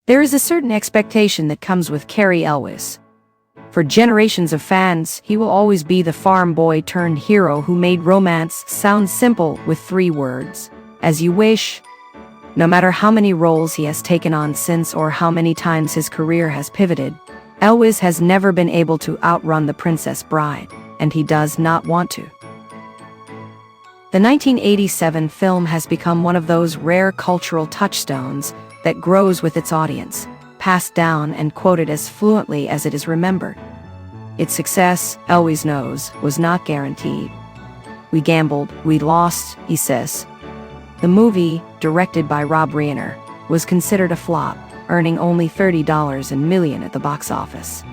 There is a certain expectation that comes with Cary Elwes. For generations of fans, he will always be the farm boy turned hero who made romance sound simple with 3 words: as you wish. No matter how many roles he has taken on since or how many times his career has pivoted, Elwes has never been able to outrun The Princess Bride, and he does not want to. The 1987 film has become one of those rare cultural touchstones that grows with its audience, passed down and quoted as fluently as it is remembered. Its success, Elwes knows, was not guaranteed. "We gambled, we lost," he says. The movie, directed by Rob Reiner, was considered a flop, earning only $30 million at the box office.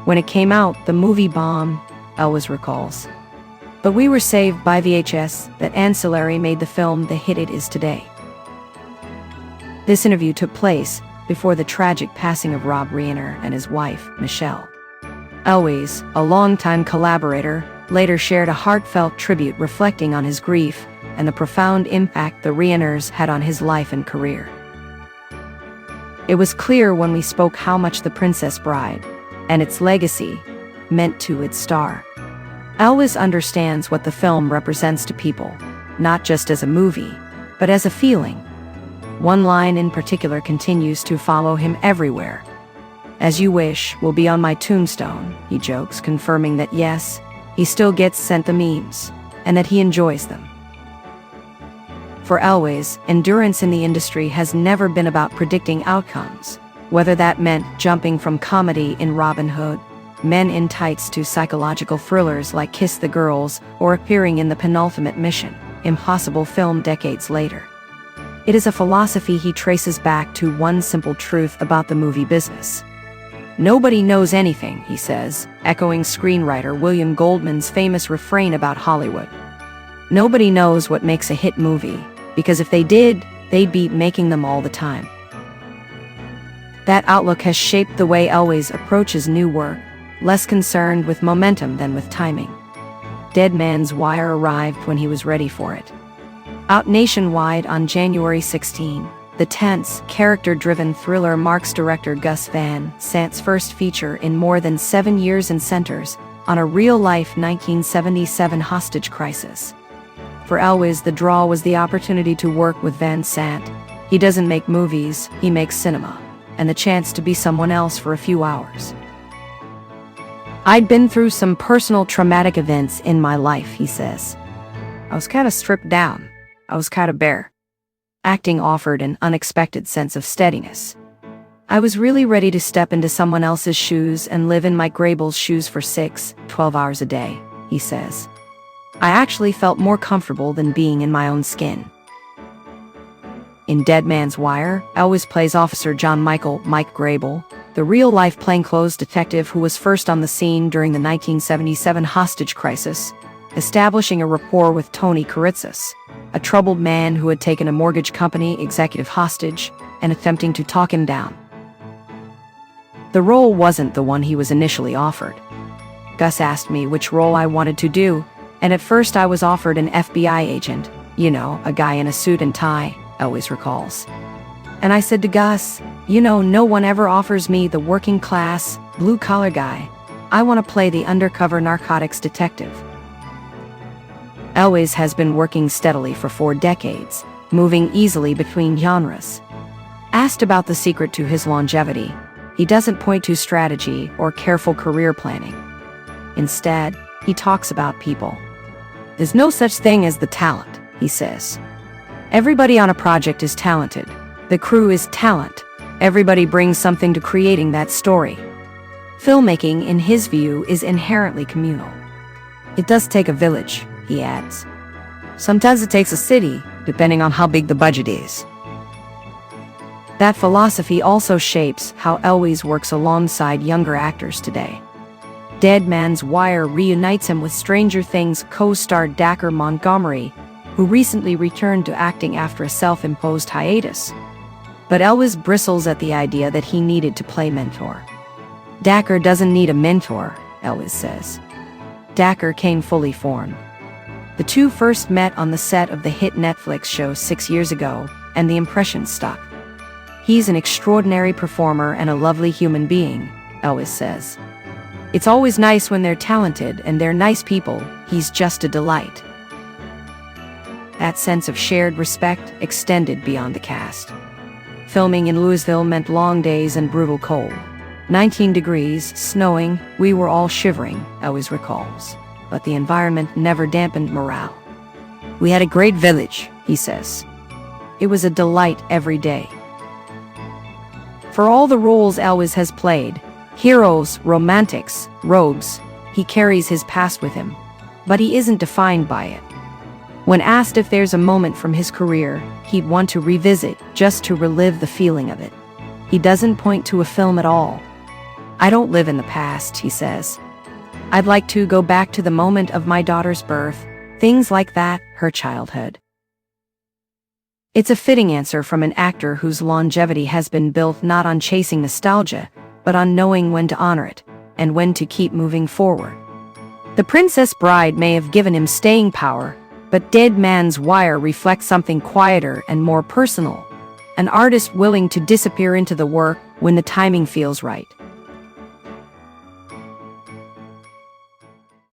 When it came out, the movie bombed, Elwes recalls. But we were saved by VHS. That ancillary made the film the hit it is today. This interview took place before the tragic passing of Rob Reiner and his wife, Michelle. Elwes, a longtime collaborator, later shared a heartfelt tribute reflecting on his grief and the profound impact the Reiners had on his life and career. "It was clear when we spoke how much The Princess Bride and its legacy meant to its star. Elwes understands what the film represents to people, not just as a movie, but as a feeling. One line in particular continues to follow him everywhere. 'As you wish' will be on my tombstone," he jokes, confirming that yes, he still gets sent the memes, and that he enjoys them. For Elwes, endurance in the industry has never been about predicting outcomes, whether that meant jumping from comedy in Robin Hood, Men in Tights to psychological thrillers like Kiss the Girls, or appearing in the penultimate Mission Impossible film decades later. It is a philosophy he traces back to one simple truth about the movie business. "Nobody knows anything," he says, echoing screenwriter William Goldman's famous refrain about Hollywood. "Nobody knows what makes a hit movie, because if they did, they'd be making them all the time." That outlook has shaped the way Elwes approaches new work, less concerned with momentum than with timing. Dead Man's Wire arrived when he was ready for it. Out nationwide on January 16, the tense, character-driven thriller marks director Gus Van Sant's first feature in more than 7 years and centers on a real-life 1977 hostage crisis. For Elwes, the draw was the opportunity to work with Van Sant. He doesn't make movies, he makes cinema, and the chance to be someone else for a few hours. "I'd been through some personal traumatic events in my life," he says. "I was kind of stripped down. I was kind of bare. Acting offered an unexpected sense of steadiness. I was really ready to step into someone else's shoes and live in Mike Grable's shoes for 6-12 hours a day," he says. "I actually felt more comfortable than being in my own skin." In Dead Man's Wire, Elwes plays Officer John Michael "Mike" Grable, the real-life plainclothes detective who was first on the scene during the 1977 hostage crisis, establishing a rapport with Tony Kuritzis, a troubled man who had taken a mortgage company executive hostage and attempting to talk him down. The role wasn't the one he was initially offered. "Gus asked me which role I wanted to do, and at first I was offered an FBI agent, a guy in a suit and tie," Elwes recalls. "And I said to Gus, no one ever offers me the working-class, blue-collar guy. I want to play the undercover narcotics detective." Elwes has been working steadily for 4 decades, moving easily between genres. Asked about the secret to his longevity, he doesn't point to strategy or careful career planning. Instead, he talks about people. "There's no such thing as the talent," he says. "Everybody on a project is talented. The crew is talent. Everybody brings something to creating that story." Filmmaking, in his view, is inherently communal. "It does take a village," he adds. "Sometimes it takes a city, depending on how big the budget is." That philosophy also shapes how Elwes works alongside younger actors today. Dead Man's Wire reunites him with Stranger Things co-star Dacre Montgomery, who recently returned to acting after a self-imposed hiatus. But Elwes bristles at the idea that he needed to play mentor. "Dacre doesn't need a mentor," Elwes says. Dacre came fully formed. The two first met on the set of the hit Netflix show 6 years ago, and the impression stuck. He's an extraordinary performer and a lovely human being, Elwes says. It's always nice when they're talented and they're nice people. He's just a delight. That sense of shared respect extended beyond the cast. Filming in Louisville meant long days and brutal cold. 19 degrees, snowing, we were all shivering, Elwes recalls. But the environment never dampened morale. We had a great village, he says. It was a delight every day. For all the roles Elwes has played, heroes, romantics, rogues, he carries his past with him. But he isn't defined by it. When asked if there's a moment from his career he'd want to revisit just to relive the feeling of it, he doesn't point to a film at all. I don't live in the past, he says. I'd like to go back to the moment of my daughter's birth, things like that, her childhood. It's a fitting answer from an actor whose longevity has been built not on chasing nostalgia, but on knowing when to honor it, and when to keep moving forward. The Princess Bride may have given him staying power, but Dead Man's Wire reflects something quieter and more personal, an artist willing to disappear into the work when the timing feels right.